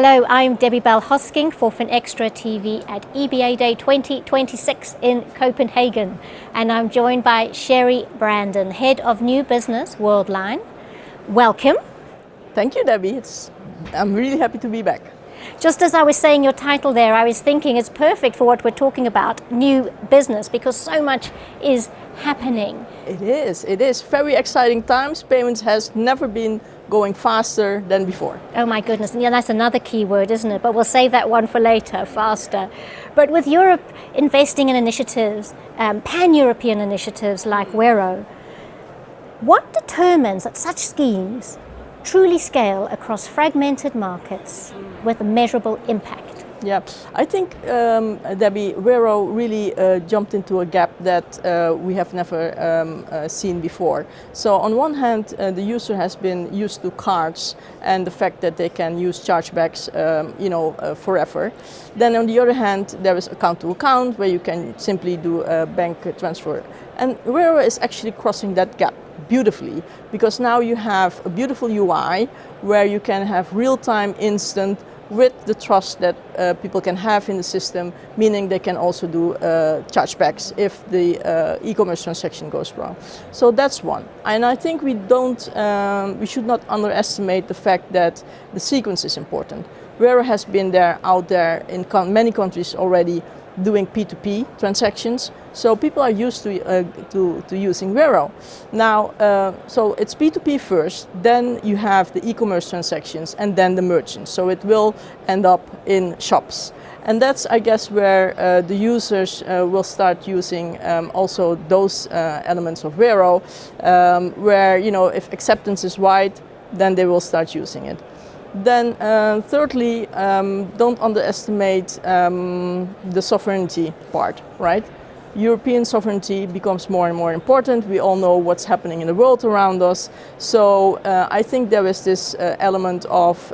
Hello, I'm Debbie Bell-Hosking for FinextraTV at EBAday 2026 in Copenhagen. And I'm joined by Sheri Brandon, Head of New Business, Worldline. Welcome. Thank you, Debbie. I'm really happy to be back. Just as I was saying your title there, I was thinking it's perfect for what we're talking about, new business, because so much is happening. It is. Very exciting times. Payments has never been going faster than before. Oh my goodness, yeah, that's another key word, isn't it? But we'll save that one for later, faster. But with Europe investing in initiatives, pan-European initiatives like Wero, what determines that such schemes truly scale across fragmented markets with a measurable impact? Yeah, I think, Debbie, Wero really jumped into a gap that we have never seen before. So on one hand, the user has been used to cards and the fact that they can use chargebacks, forever. Then on the other hand, there is account to account where you can simply do a bank transfer. And Wero is actually crossing that gap beautifully, because now you have a beautiful UI where you can have real-time, instant, with the trust that people can have in the system, meaning they can also do chargebacks if the e-commerce transaction goes wrong. So that's one. And I think we should not underestimate the fact that the sequence is important. Wero has been out there in many countries already doing P2P transactions, so people are used to using Wero. Now, so it's P2P first, then you have the e-commerce transactions, and then the merchants. So it will end up in shops. And that's, I guess, where the users will start using also those elements of Wero, where, if acceptance is wide, then they will start using it. Then thirdly, don't underestimate the sovereignty part, right? European sovereignty becomes more and more important. We all know what's happening in the world around us. So I think there is this element of,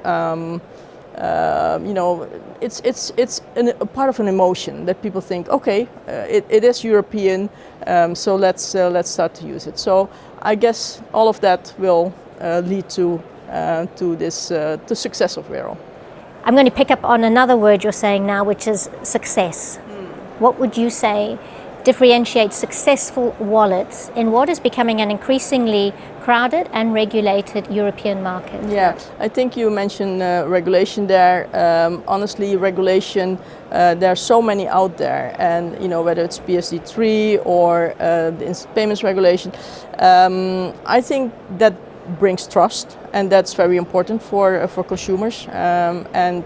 it's a part of an emotion that people think, okay, it is European, so let's start to use it. So I guess all of that will lead to the success of Wero. I'm going to pick up on another word you're saying now, which is success. What would you say differentiates successful wallets in what is becoming an increasingly crowded and regulated European market? Yeah, I think you mentioned regulation there. Honestly, regulation, there are so many out there, and whether it's PSD3 or the instant payments regulation, I think that brings trust, and that's very important for consumers and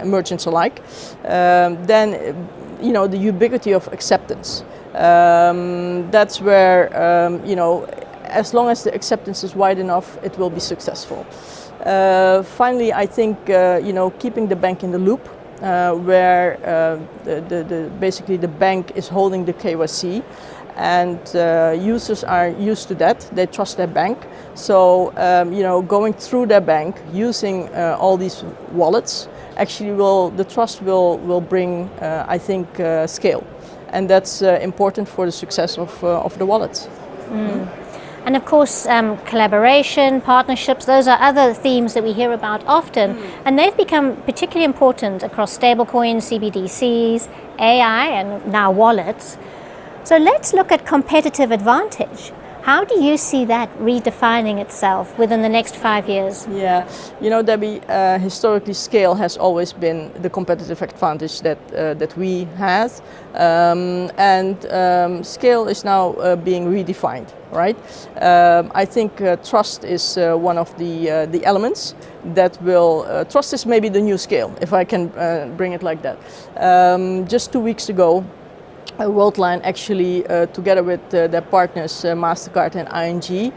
merchants alike. Then, the ubiquity of acceptance. That's where, as long as the acceptance is wide enough, it will be successful. Finally, I think, keeping the bank in the loop, where basically the bank is holding the KYC, and users are used to that. They trust their bank. So, going through their bank, using all these wallets, actually the trust will bring, I think, scale. And that's important for the success of the wallets. And of course, collaboration, partnerships, those are other themes that we hear about often. And they've become particularly important across stablecoins, CBDCs, AI, and now wallets. So let's look at competitive advantage. How do you see that redefining itself within the next 5 years? Yeah, Debbie, historically scale has always been the competitive advantage that we had, and scale is now being redefined, right? I think trust is one of the elements that will, trust is maybe the new scale, if I can bring it like that. Just 2 weeks ago, Worldline actually, together with their partners MasterCard and ING,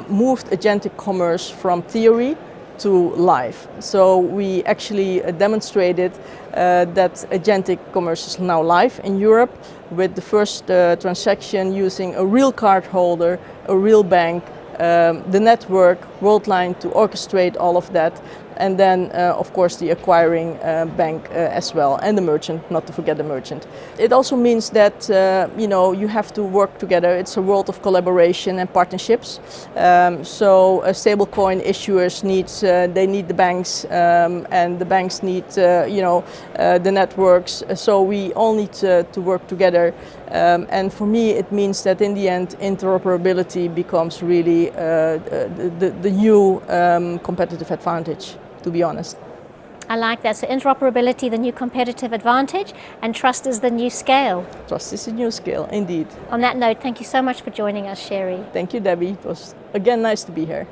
moved agentic commerce from theory to live. So we actually demonstrated that agentic commerce is now live in Europe, with the first transaction using a real card holder, a real bank, the network, Worldline, to orchestrate all of that. and then of course the acquiring bank as well, and the merchant, not to forget the merchant. It also means that you have to work together. It's a world of collaboration and partnerships. So stablecoin issuers need the banks, and the banks need the networks. So we all need to work together. And for me, it means that in the end, interoperability becomes really the new competitive advantage, to be honest. I like that. So interoperability, the new competitive advantage, and trust is the new scale. Trust is the new scale, indeed. On that note, thank you so much for joining us, Sheri. Thank you, Debbie. It was again nice to be here.